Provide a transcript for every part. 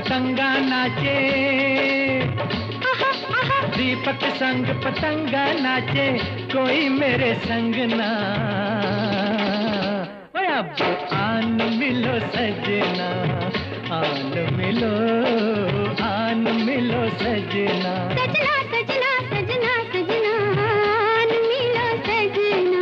पतंगा नाचे, दीपक संग पतंगा नाचे, कोई मेरे संग ना। ओए अब आन मिलो सजना, आन मिलो, आन मिलो सजना। सजना सजना सजना सजना, आन मिलो सजना।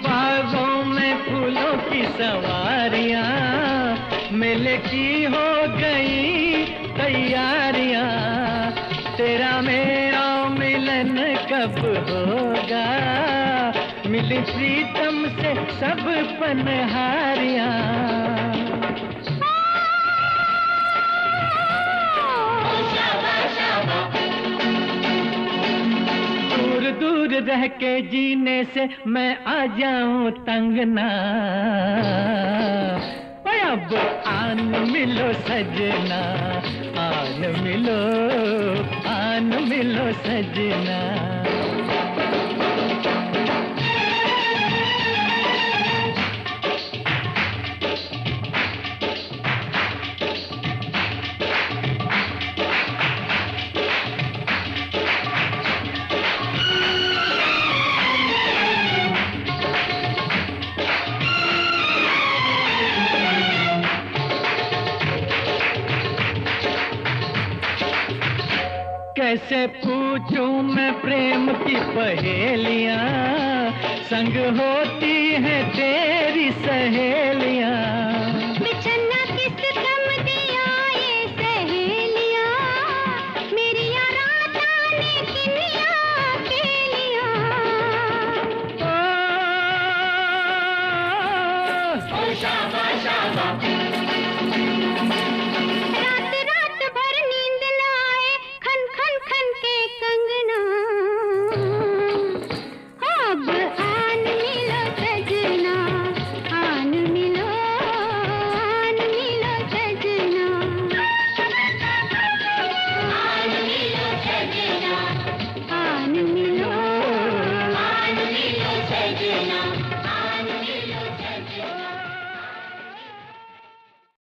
बागों में फूलों की सवारियां, मेले की हो गई तैयारियां। तेरा मेरा मिलन कब होगा, मिली प्रीतम से सब पनहारियां। दूर रह के जीने से मैं आ जाऊं तंग ना। अब आन मिलो सजना, आन मिलो, आन मिलो सजना। कैसे पूछूं मैं प्रेम की पहेलियां, संग होती हैं तेरी सहेलियां। बिछड़ना किस कम दिया ये सहेलियां, मेरी रात आने किनिया